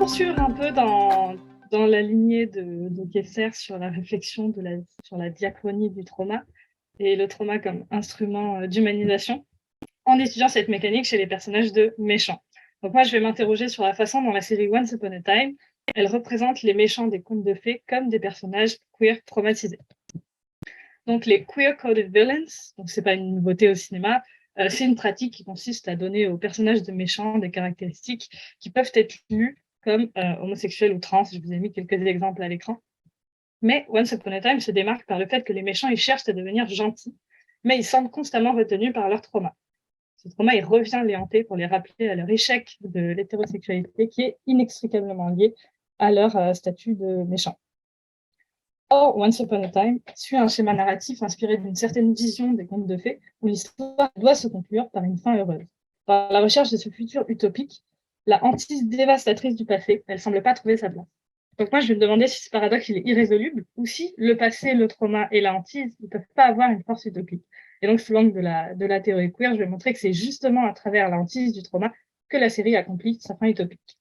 poursuivre un peu dans la lignée de Kessler sur la réflexion sur la diachronie du trauma et le trauma comme instrument d'humanisation, en étudiant cette mécanique chez les personnages de méchants. Donc moi, je vais m'interroger sur la façon dont la série Once Upon a Time, elle représente les méchants des contes de fées comme des personnages queer traumatisés. Donc les queer-coded villains, donc c'est pas une nouveauté au cinéma, c'est une pratique qui consiste à donner aux personnages de méchants des caractéristiques qui peuvent être lues comme homosexuels ou trans. Je vous ai mis quelques exemples à l'écran. Mais Once Upon a Time se démarque par le fait que les méchants, ils cherchent à devenir gentils, mais ils semblent constamment retenus par leur trauma. Ce trauma, il revient les hanter pour les rappeler à leur échec de l'hétérosexualité qui est inextricablement lié à leur statut de méchant. Or, Once Upon a Time suit un schéma narratif inspiré d'une certaine vision des contes de fées où l'histoire doit se conclure par une fin heureuse. Par la recherche de ce futur utopique, la hantise dévastatrice du passé, elle semble pas trouver sa place. Donc moi, je vais me demander si ce paradoxe il est irrésoluble ou si le passé, le trauma et la hantise ne peuvent pas avoir une force utopique. Et donc, sous l'angle de la théorie queer, je vais montrer que c'est justement à travers la hantise du trauma que la série accomplit sa fin utopique.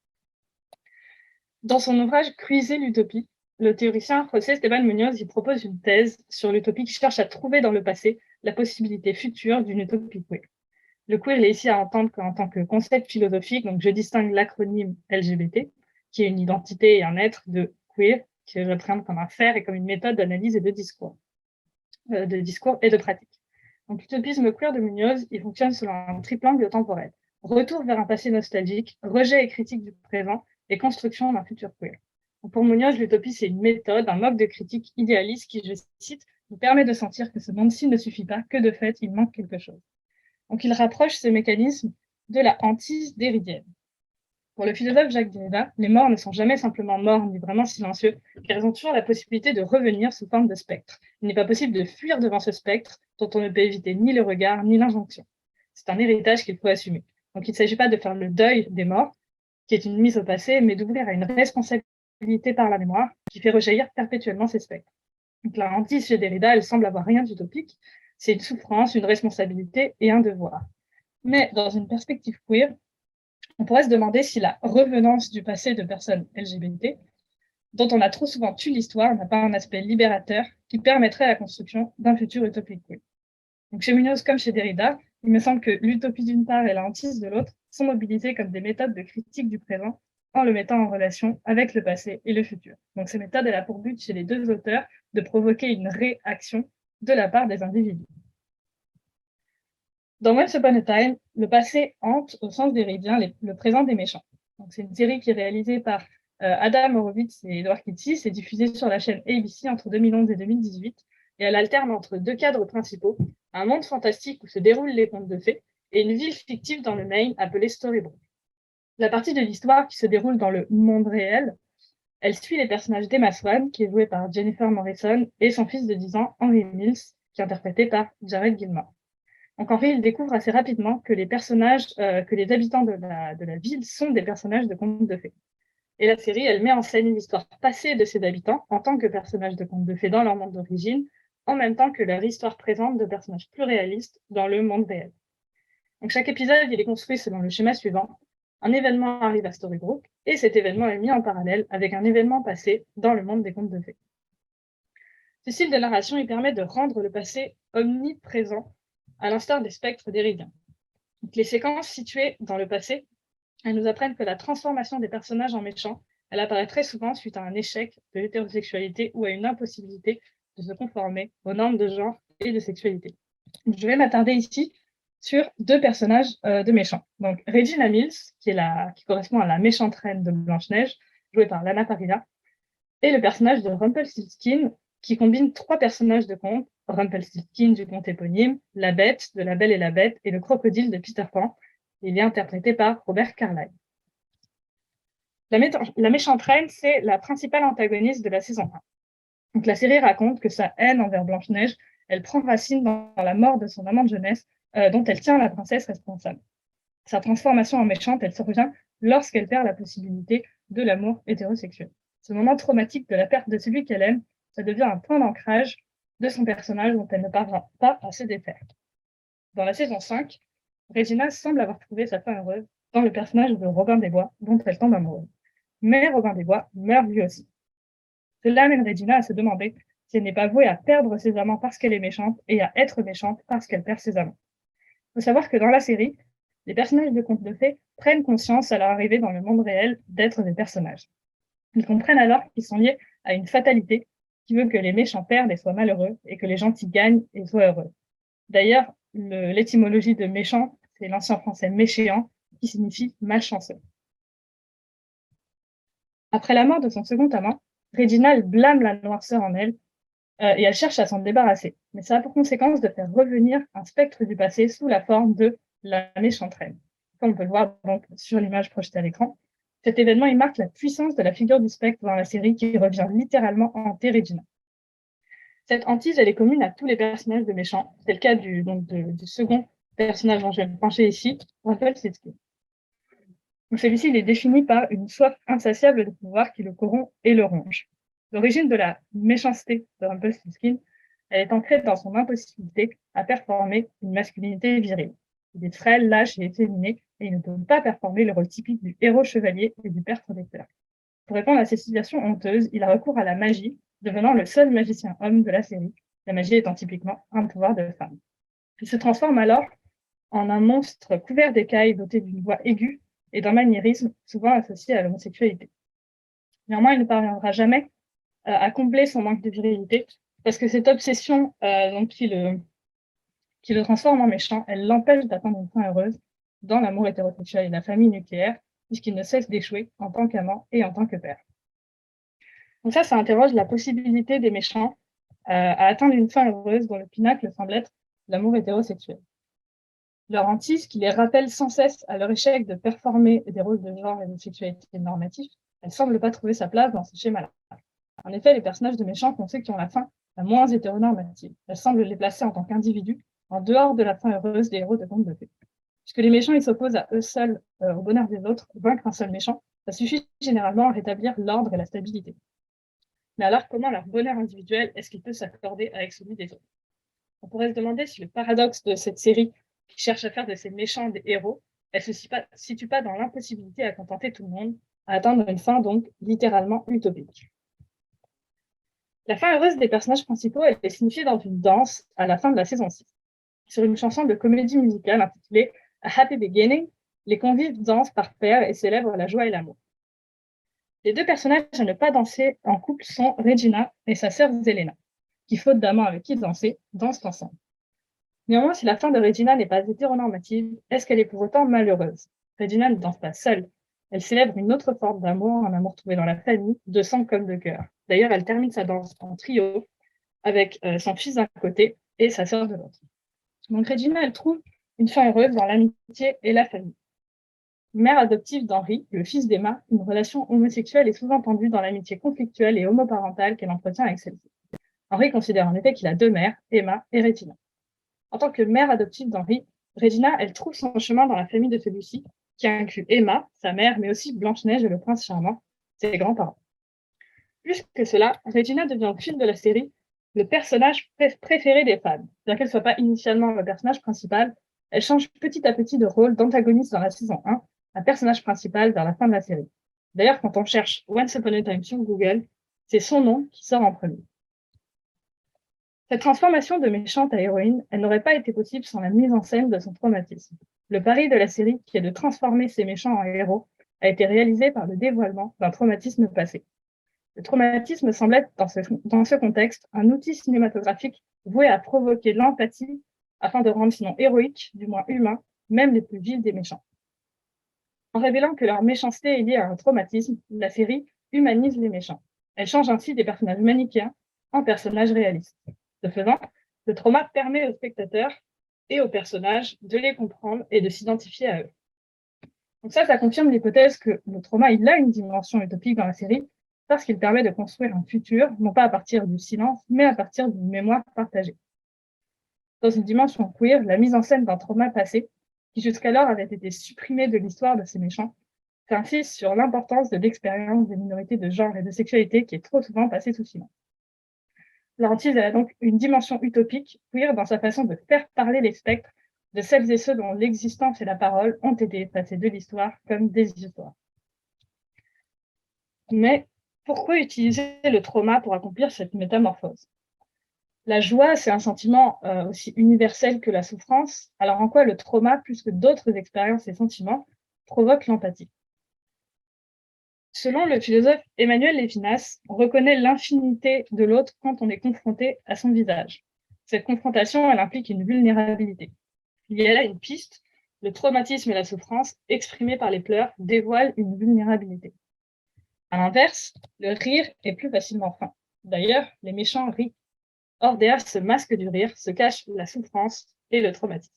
Dans son ouvrage Cruiser l'utopie, le théoricien José Esteban Muñoz y propose une thèse sur l'utopie qui cherche à trouver dans le passé la possibilité future d'une utopie queer. Le queer est ici à entendre en tant que concept philosophique, donc je distingue l'acronyme LGBT, qui est une identité et un être, de queer, que je représente comme un faire et comme une méthode d'analyse et de discours et de pratique. Donc l'utopisme queer de Muñoz, il fonctionne selon un triple angle temporel. Retour vers un passé nostalgique, rejet et critique du présent, et construction d'un futur queer. Donc pour Muñoz, l'utopie, c'est une méthode, un mode de critique idéaliste qui, je cite, nous permet de sentir que ce monde-ci ne suffit pas, que de fait, il manque quelque chose. Donc il rapproche ce mécanisme de la hantise déridienne. Pour le philosophe Jacques Derrida, les morts ne sont jamais simplement morts ni vraiment silencieux, car ils ont toujours la possibilité de revenir sous forme de spectre. Il n'est pas possible de fuir devant ce spectre dont on ne peut éviter ni le regard ni l'injonction. C'est un héritage qu'il faut assumer. Donc il ne s'agit pas de faire le deuil des morts, qui est une mise au passé, mais d'ouvrir à une responsabilité par la mémoire qui fait rejaillir perpétuellement ces spectres. Donc la hantise chez Derrida, elle semble avoir rien d'utopique. C'est une souffrance, une responsabilité et un devoir. Mais dans une perspective queer, on pourrait se demander si la revenance du passé de personnes LGBT, dont on a trop souvent tué l'histoire, n'a pas un aspect libérateur qui permettrait la construction d'un futur utopique queer. Donc chez Muñoz comme chez Derrida, il me semble que l'utopie d'une part et la hantise de l'autre sont mobilisées comme des méthodes de critique du présent en le mettant en relation avec le passé et le futur. Donc ces méthodes, elles ont pour but chez les deux auteurs de provoquer une réaction de la part des individus. Dans Once Upon a Time, le passé hante au sens déridien le présent des méchants. Donc, c'est une série qui est réalisée par Adam Horowitz et Edward Kitsis et diffusée sur la chaîne ABC entre 2011 et 2018. Et elle alterne entre deux cadres principaux, un monde fantastique où se déroulent les contes de fées et une ville fictive dans le Maine appelée Storybrooke. La partie de l'histoire qui se déroule dans le monde réel, elle suit les personnages d'Emma Swan, qui est jouée par Jennifer Morrison, et son fils de 10 ans, Henry Mills, qui est interprété par Jared Gilmore. Donc Henry, il découvre assez rapidement que les personnages, que les habitants de la ville sont des personnages de contes de fées. Et la série, elle met en scène l'histoire passée de ces habitants en tant que personnages de contes de fées dans leur monde d'origine, en même temps que leur histoire présente de personnages plus réalistes dans le monde réel. Donc chaque épisode, il est construit selon le schéma suivant. Un événement arrive à Storybrooke, et cet événement est mis en parallèle avec un événement passé dans le monde des contes de fées. Ce style de narration, il permet de rendre le passé omniprésent, à l'instar des spectres déridiens. Donc, les séquences situées dans le passé, elles nous apprennent que la transformation des personnages en méchants, elle apparaît très souvent suite à un échec de l'hétérosexualité ou à une impossibilité de se conformer aux normes de genre et de sexualité. Je vais m'attarder ici sur deux personnages de méchants. Donc Regina Mills, qui correspond à la méchante reine de Blanche-Neige, jouée par Lana Parrilla, et le personnage de Rumpelstiltskin, qui combine trois personnages de contes, Rumpelstiltskin du conte éponyme, la Bête de La Belle et la Bête et le crocodile de Peter Pan. Il est interprété par Robert Carlyle. La méchante reine, c'est la principale antagoniste de la saison 1. Donc, la série raconte que sa haine envers Blanche-Neige, elle prend racine dans la mort de son amant de jeunesse, dont elle tient la princesse responsable. Sa transformation en méchante, elle survient lorsqu'elle perd la possibilité de l'amour hétérosexuel. Ce moment traumatique de la perte de celui qu'elle aime, ça devient un point d'ancrage de son personnage dont elle ne parvient pas à se défaire. Dans la saison 5, Regina semble avoir trouvé sa fin heureuse dans le personnage de Robin des Bois, dont elle tombe amoureuse. mais Robin des Bois meurt lui aussi. Cela amène Regina à se demander si elle n'est pas vouée à perdre ses amants parce qu'elle est méchante et à être méchante parce qu'elle perd ses amants. Il faut savoir que dans la série, les personnages de contes de fées prennent conscience à leur arrivée dans le monde réel d'être des personnages. Ils comprennent alors qu'ils sont liés à une fatalité qui veut que les méchants perdent et soient malheureux et que les gentils gagnent et soient heureux. D'ailleurs, l'étymologie de méchant, c'est l'ancien français méchéant, qui signifie malchanceux. Après la mort de son second amant, Regina blâme la noirceur en elle et elle cherche à s'en débarrasser. Mais ça a pour conséquence de faire revenir un spectre du passé sous la forme de la méchante reine. Comme on peut le voir donc sur l'image projetée à l'écran, cet événement il marque la puissance de la figure du spectre dans la série qui revient littéralement hanter Regina. Cette hantise, elle est commune à tous les personnages de méchants. C'est le cas du second personnage dont je vais me pencher ici, Rumpelstiltskin. Celui-ci, il est défini par une soif insatiable de pouvoir qui le corrompt et le ronge. L'origine de la méchanceté de Rumpelstiltskin, elle est ancrée dans son impossibilité à performer une masculinité virile. Il est frêle, lâche et efféminé, et il ne peut pas performer le rôle typique du héros chevalier et du père protecteur. Pour répondre à ces situations honteuses, il a recours à la magie, devenant le seul magicien homme de la série, la magie étant typiquement un pouvoir de femme. Il se transforme alors en un monstre couvert d'écailles doté d'une voix aiguë et d'un maniérisme souvent associé à l'homosexualité. Néanmoins, il ne parviendra jamais à combler son manque de virilité parce que cette obsession qui le transforme en méchant, elle l'empêche d'atteindre une fin heureuse dans l'amour hétérosexuel et la famille nucléaire, puisqu'il ne cesse d'échouer en tant qu'amant et en tant que père. Donc ça interroge la possibilité des méchants à atteindre une fin heureuse dont le pinacle semble être l'amour hétérosexuel. Leur hantise, qui les rappelle sans cesse à leur échec de performer des rôles de genre et de sexualité normatifs, elle semble pas trouver sa place dans ce schéma-là. En effet, les personnages de méchants qu'on sait qui ont la fin la moins hétéronormative. Elle semble les placer en tant qu'individus, en dehors de la fin heureuse des héros de contes de fées. Puisque les méchants, ils s'opposent à eux seuls, au bonheur des autres, vaincre un seul méchant, ça suffit généralement à rétablir l'ordre et la stabilité. Mais alors, comment leur bonheur individuel est-ce qu'il peut s'accorder avec celui des autres? On pourrait se demander si le paradoxe de cette série qui cherche à faire de ces méchants des héros, elle ne se situe pas dans l'impossibilité à contenter tout le monde, à atteindre une fin donc littéralement utopique. La fin heureuse des personnages principaux, elle est signifiée dans une danse à la fin de la saison 6. Sur une chanson de comédie musicale intitulée A Happy Beginning, les convives dansent par paires et célèbrent la joie et l'amour. Les deux personnages à ne pas danser en couple sont Regina et sa sœur Zelena, qui, faute d'amant avec qui danser, dansent ensemble. Néanmoins, si la fin de Regina n'est pas hétéronormative, est-ce qu'elle est pour autant malheureuse? Regina ne danse pas seule. Elle célèbre une autre forme d'amour, un amour trouvé dans la famille, de sang comme de cœur. D'ailleurs, elle termine sa danse en trio avec son fils d'un côté et sa sœur de l'autre. Donc Regina, elle trouve une fin heureuse dans l'amitié et la famille. Mère adoptive d'Henri, le fils d'Emma, une relation homosexuelle est souvent tendue dans l'amitié conflictuelle et homoparentale qu'elle entretient avec celle-ci. Henri considère en effet qu'il a deux mères, Emma et Regina. En tant que mère adoptive d'Henri, Regina, elle trouve son chemin dans la famille de celui-ci, qui inclut Emma, sa mère, mais aussi Blanche-Neige et le prince charmant, ses grands-parents. Plus que cela, Regina devient au fil de la série le personnage préféré des fans. Bien qu'elle ne soit pas initialement le personnage principal, elle change petit à petit de rôle d'antagoniste dans la saison 1 à personnage principal vers la fin de la série. D'ailleurs, quand on cherche Once Upon a Time sur Google, c'est son nom qui sort en premier. Cette transformation de méchante à héroïne, elle n'aurait pas été possible sans la mise en scène de son traumatisme. Le pari de la série, qui est de transformer ces méchants en héros, a été réalisé par le dévoilement d'un traumatisme passé. Le traumatisme semble être, dans ce contexte, un outil cinématographique voué à provoquer l'empathie afin de rendre sinon héroïque, du moins humain, même les plus vils des méchants. En révélant que leur méchanceté est liée à un traumatisme, la série humanise les méchants. Elle change ainsi des personnages manichéens en personnages réalistes. Ce faisant, le trauma permet aux spectateurs et aux personnages de les comprendre et de s'identifier à eux. Donc ça confirme l'hypothèse que le trauma, il a une dimension utopique dans la série, parce qu'il permet de construire un futur, non pas à partir du silence, mais à partir d'une mémoire partagée. Dans une dimension queer, la mise en scène d'un trauma passé, qui jusqu'alors avait été supprimé de l'histoire de ces méchants, insiste sur l'importance de l'expérience des minorités de genre et de sexualité qui est trop souvent passée sous silence. La hantise a donc une dimension utopique, queer, dans sa façon de faire parler les spectres de celles et ceux dont l'existence et la parole ont été effacées de l'histoire comme des histoires. Mais pourquoi utiliser le trauma pour accomplir cette métamorphose? La joie, c'est un sentiment aussi universel que la souffrance. Alors en quoi le trauma, plus que d'autres expériences et sentiments, provoque l'empathie? Selon le philosophe Emmanuel Lévinas, on reconnaît l'infinité de l'autre quand on est confronté à son visage. Cette confrontation, elle implique une vulnérabilité. Il y a là une piste, le traumatisme et la souffrance, exprimés par les pleurs, dévoilent une vulnérabilité. À l'inverse, le rire est plus facilement feint. D'ailleurs, les méchants rient. Or, derrière ce masque du rire se cache la souffrance et le traumatisme.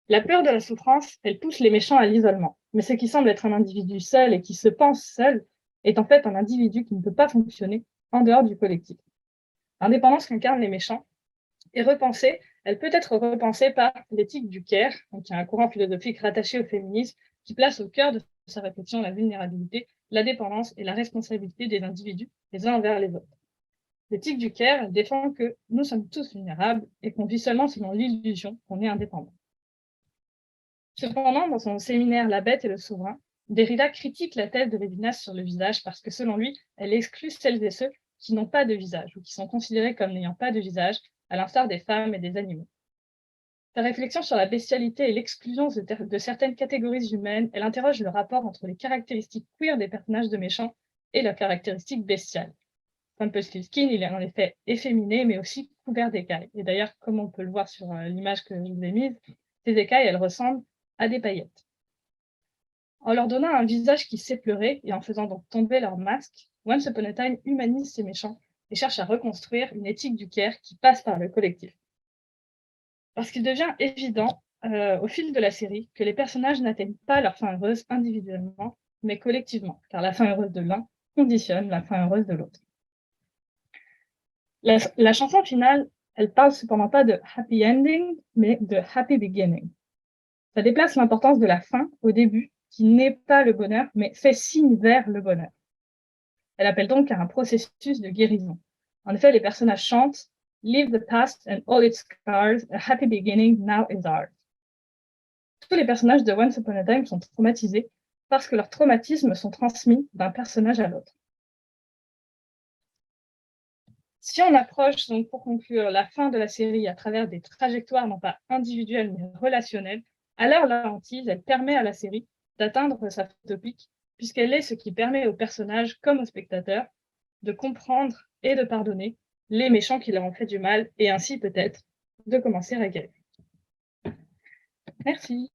La peur de la souffrance, elle pousse les méchants à l'isolement. Mais ce qui semble être un individu seul et qui se pense seul est en fait un individu qui ne peut pas fonctionner en dehors du collectif. L'indépendance qu'incarnent les méchants est repensée, elle peut être repensée par l'éthique du care, qui est un courant philosophique rattaché au féminisme, qui place au cœur de sa réflexion la vulnérabilité, la dépendance et la responsabilité des individus les uns envers les autres. L'éthique du care défend que nous sommes tous vulnérables et qu'on vit seulement selon l'illusion qu'on est indépendant. Cependant, dans son séminaire La bête et le souverain, Derrida critique la thèse de Lévinas sur le visage parce que selon lui, elle exclut celles et ceux qui n'ont pas de visage ou qui sont considérés comme n'ayant pas de visage, à l'instar des femmes et des animaux. Sa réflexion sur la bestialité et l'exclusion de certaines catégories humaines, elle interroge le rapport entre les caractéristiques queer des personnages de méchants et leurs caractéristiques bestiales. Rumpelstiltskin, il est en effet efféminé, mais aussi couvert d'écailles. Et d'ailleurs, comme on peut le voir sur l'image que je vous ai mise, ces écailles, elles ressemblent à des paillettes. En leur donnant un visage qui sait pleurer et en faisant donc tomber leur masque, Once Upon a Time humanise ces méchants et cherche à reconstruire une éthique du care qui passe par le collectif. Parce qu'il devient évident, au fil de la série, que les personnages n'atteignent pas leur fin heureuse individuellement, mais collectivement, car la fin heureuse de l'un conditionne la fin heureuse de l'autre. La chanson finale, elle parle cependant pas de happy ending, mais de happy beginning. Ça déplace l'importance de la fin au début, qui n'est pas le bonheur, mais fait signe vers le bonheur. Elle appelle donc à un processus de guérison. En effet, les personnages chantent « Leave the past and all its scars, a happy beginning now is ours ». Tous les personnages de Once Upon a Time sont traumatisés parce que leurs traumatismes sont transmis d'un personnage à l'autre. Si on approche, donc pour conclure, la fin de la série à travers des trajectoires non pas individuelles mais relationnelles, alors la hantise, elle permet à la série d'atteindre sa fin utopique, puisqu'elle est ce qui permet aux personnages comme aux spectateurs de comprendre et de pardonner les méchants qui leur ont fait du mal et ainsi peut-être de commencer à guérir. Merci.